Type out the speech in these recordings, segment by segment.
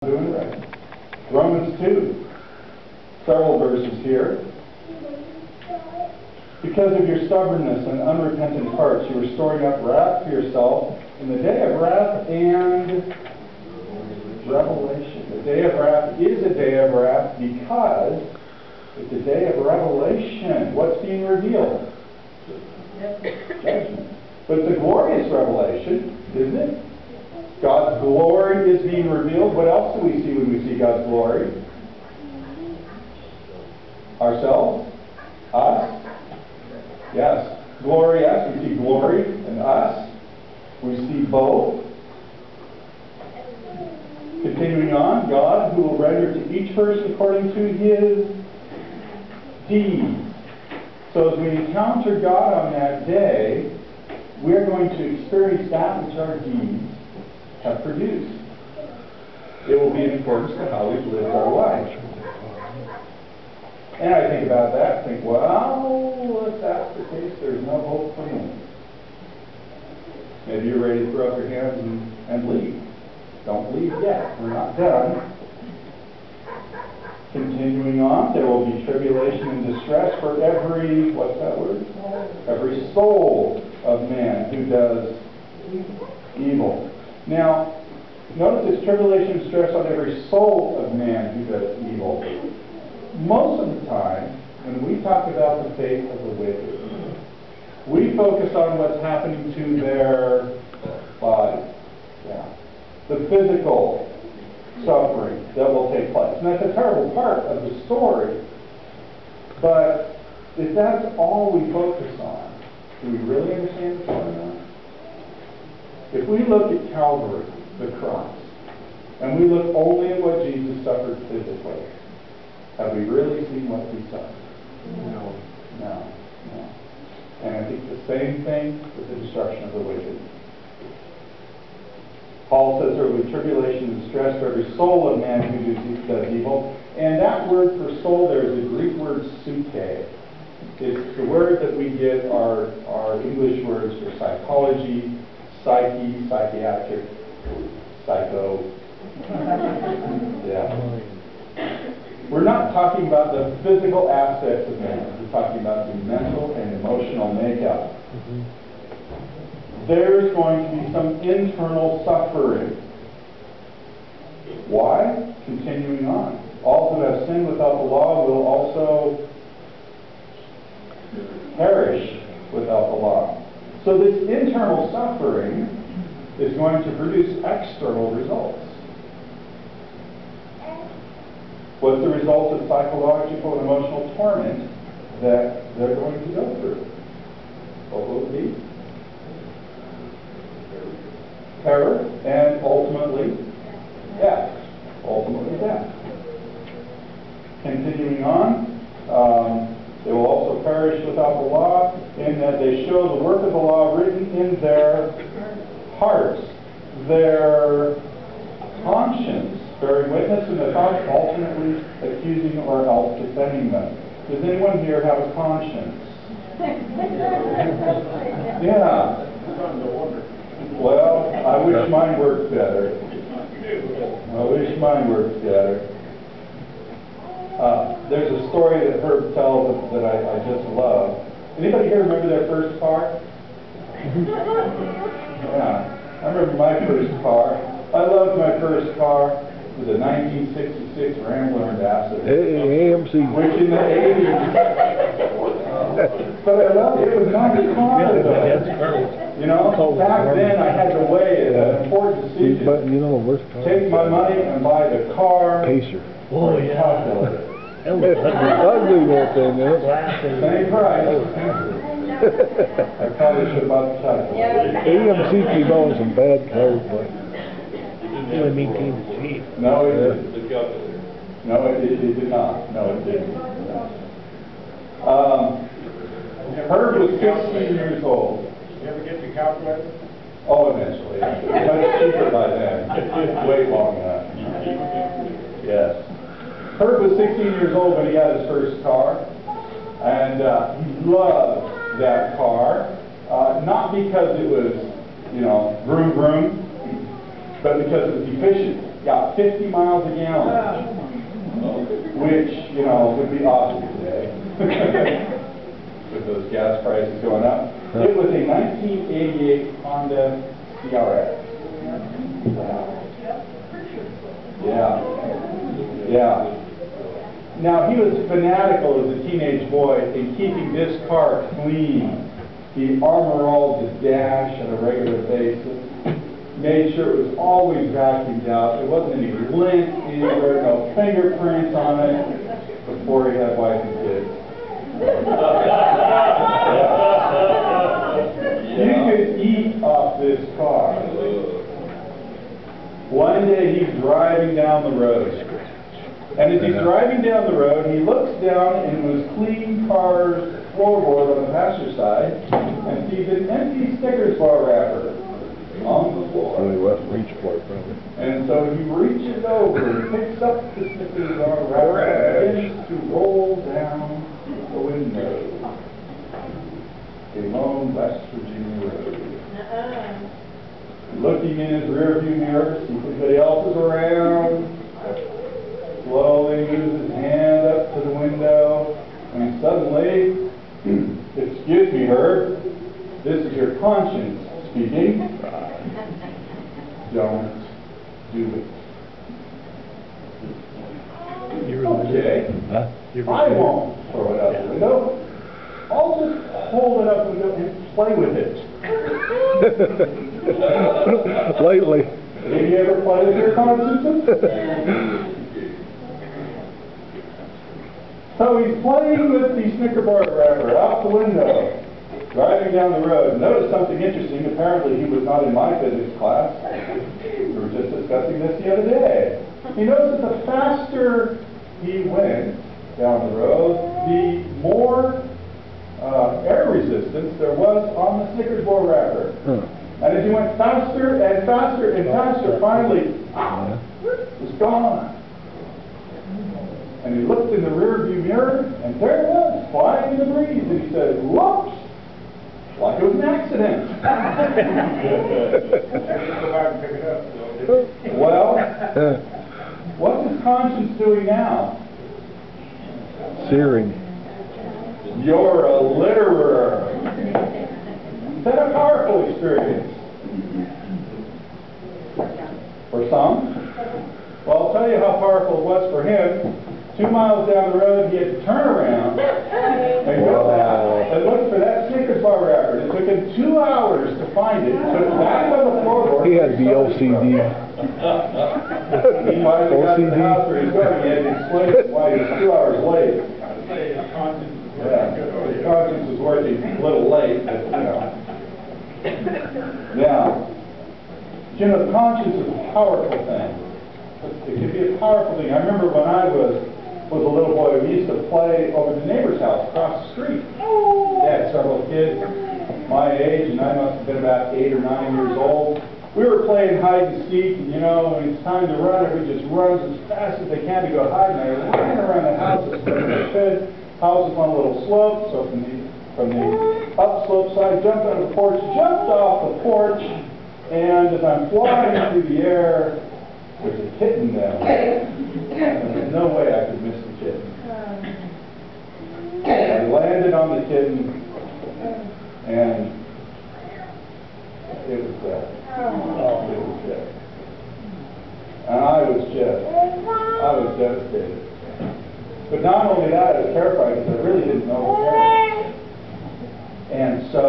Doing it right. Romans 2, several verses here. Because of your stubbornness and unrepentant hearts, you are storing up wrath for yourself in the day of wrath and revelation. The day of wrath is a day of wrath because it's a day of revelation. What's being revealed? Judgment. But it's a glorious revelation, isn't it? God's glory is being revealed. What else do we see when we see God's glory? Ourselves? Us? Yes. Glory, yes. We see glory in us. We see both. Continuing on, God who will render to each person according to his deeds. So as we encounter God on that day, we're going to experience that which our deeds have produced. It will be in accordance to how we've lived our life. And I think about that, think, well, if that's the case, there's no hope for me. Maybe you're ready to throw up your hands and leave. Don't leave yet. We're not done. Continuing on, there will be tribulation and distress for every, what's that word? Every soul of man who does evil. Now, notice it's tribulation and stress on every soul of man who does evil. Most of the time, when we talk about the fate of the wicked, we focus on what's happening to their body. Yeah. The physical suffering that will take place. And that's a terrible part of the story. But if that's all we focus on, do we really understand what's going on? If we look at Calvary, the cross, and we look only at what Jesus suffered physically, have we really seen what he suffered? No. No. No. And I think the same thing with the destruction of the wicked. Paul says there will be tribulation and distress for every soul of man who does evil. And that word for soul there is the Greek word psyche. It's the word that we get our English words for psychology, psyche, psychiatric, psycho. Yeah. We're not talking about the physical aspects of man. We're talking about the mental and emotional makeup. There's going to be some internal suffering. Why? Continuing on. All who have sinned without the law will also perish without the law. So this internal suffering is going to produce external results. What's the result of psychological and emotional torment that they're going to go through? What will it be? Terror, and ultimately death. Ultimately death. Continuing on, they will also perish without the law, in that they show the work of the law written in their hearts, their conscience, bearing witness in their thoughts, alternately accusing or else defending them. Does anyone here have a conscience? Yeah. Well, I wish mine worked better. I wish mine worked better. There's a story that Herb tells that I just love. Anybody here remember their first car? Yeah, I remember my first car. I loved my first car. It was a 1966 Rambler Ambassador. Hey, AMC. Which in the 80s. But I loved it. It was not a car, though. You know, back then I had to weigh it, an important decision. But you know, worst car. Take my money and buy the car. Pacer. Oh, yeah. Calculator. Ugly little thing, isn't it? Same price. I probably should have bought the calculator. AMC came out with some bad cars, but You and me came to cheap. No, it didn't. No, it did not. No, it didn't. Herb was 16 years old. You ever get your calculator? Oh, eventually. Much cheaper by then. Wait long enough. Yes. Herb was 16 years old when he got his first car. And he loved that car. Not because it was, you know, vroom vroom, but because it was efficient. Yeah, 50 miles a gallon, which, you know, would be awesome today with those gas prices going up. It was a 1988 Honda CRX. Yeah. Yeah. Now, he was fanatical as a teenage boy in keeping this car clean. He armor-rolled his dash on a regular basis, made sure it was always vacuumed out. There wasn't any lint anywhere, no fingerprints on it, before he had wife and kids. You could eat off this car. One day he's driving down the road. And as he's driving down the road, he looks down into his clean car's floorboard on the passenger side and sees an empty Snickers bar wrapper on the floor. So he left reach for it, probably. And so he reaches over and picks up the Snickers bar wrapper and begins to roll down the window. A lone West Virginia road. Looking in his rearview mirror, see if anybody else is around. Slowly moves his hand up to the window, and suddenly, excuse me, Herb, this is your conscience speaking. Don't do it. Okay, I won't throw it out the window. I'll just hold it up and play with it. Lately. Have you ever played with your consciences? So he's playing with the Snicker bar wrapper out the window, driving down the road. Notice something interesting. Apparently he was not in my physics class. We were just discussing this the other day. He noticed that the faster he went down the road, the more air resistance there was on the Snickers bar wrapper. And as he went faster and faster and faster, finally, it was gone. And he looked in the rearview mirror, and there it was, flying in the breeze. And he said, whoops, like it was an accident. Well, what's his conscience doing now? Searing. You're a litterer. Is that a powerful experience? For some? Well, I'll tell you how powerful it was for him. 2 miles down the road, he had to turn around and go back and look for that Snickers bar wrapper. It took him 2 hours to find it. Put it back on the floorboard. He had to be OCD. He might have got to the house where he was going. He had to explain why he was 2 hours late. Yeah, his conscience was working a little late, but you know. Now, you know, conscience is a powerful thing. It can be a powerful thing. I remember when I was a little boy, we used to play over the neighbor's house across the street. They had several kids my age, and I must have been about 8 or 9 years old. We were playing hide and seek, and you know, when it's time to run, everybody just runs as fast as they can to go hide, and they ran around the house as quick as they could. House was on a little slope, so from the upslope side, jumped on the porch, jumped off the porch, and as I'm flying through the air, there's a kitten down there. And there's no way I could miss the kitten. I landed on the kitten, and it was dead. It was dead. And I was devastated. But not only that, I was terrified because I really didn't know what happened. And so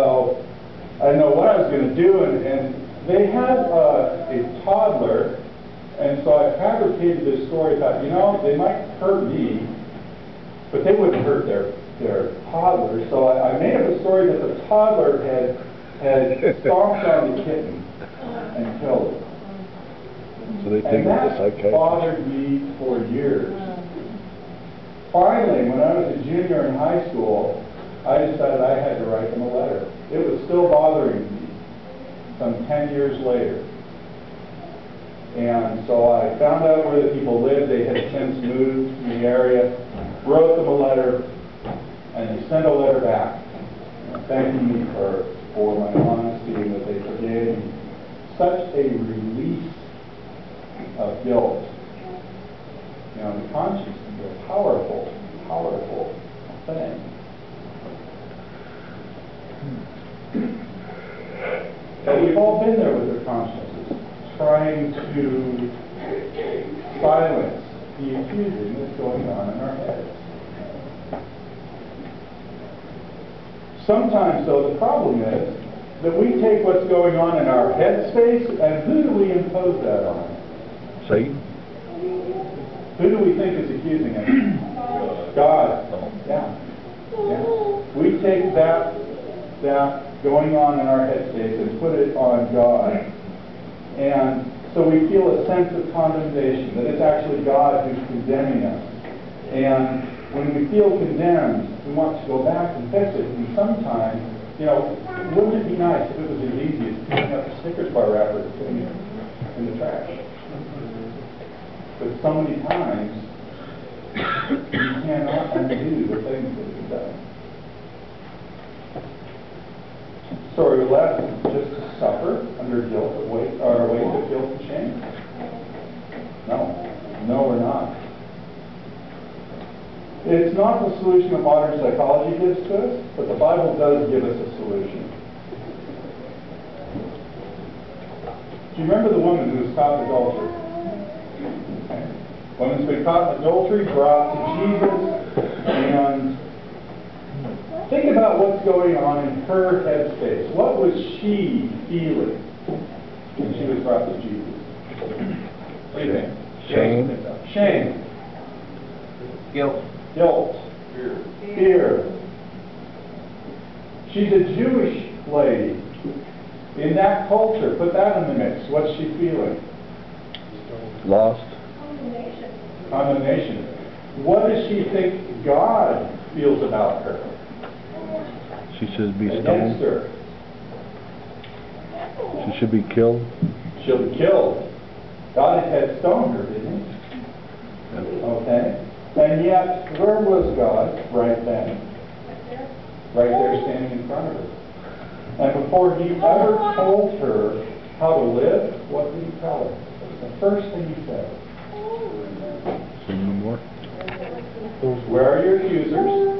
I didn't know what I was going to do, and they had a toddler. And so I fabricated this story. Thought, you know, they might hurt me, but they wouldn't hurt their toddler. So I made up a story that the toddler had stomped on the kitten and killed it. So they take it to the that psychiatrist. bothered me for years. Finally, when I was a junior in high school, I decided I had to write them a letter. It was still bothering me some 10 years later. And so I found out where the people lived. They had since moved to the area, wrote them a letter, and they sent a letter back thanking me for my honesty and that they forgave me. Such a relief of guilt. Now, the conscience can be a powerful, powerful thing. But we've all been there with our consciences, trying to silence the accusing that's going on in our heads. Sometimes, though, the problem is that we take what's going on in our head space, and who do we impose that on? Satan? Who do we think is accusing us? God. Yeah. We take that going on in our head space and put it on God. And so we feel a sense of condemnation, that it's actually God who's condemning us. And when we feel condemned, we want to go back and fix it. And sometimes, wouldn't it be nice if it was as easy as picking up a Snickers bar wrapper and putting it in the trash? But so many times, you cannot undo the things that you've done. So are we left just to suffer under guilt, weight of guilt and shame? No, we're not. It's not the solution that modern psychology gives to us, but the Bible does give us a solution. Do you remember the woman who was caught in adultery? Okay. Woman's been caught in adultery, brought to Jesus, and think about what's going on in her headspace. What was she feeling when she was brought to Jesus? What do you think? Shame. Shame. Guilt. Guilt. Fear. She's a Jewish lady. In that culture, put that in the mix. What's she feeling? Lost. Condemnation. What does she think God feels about her? She should be Against stoned. her. She should be killed. She'll be killed. God had stoned her, didn't he? Okay. And yet, where was God right then? Right there standing in front of her. And before he ever told her how to live, what did he tell her? The first thing he said. Say no more. Where are your accusers?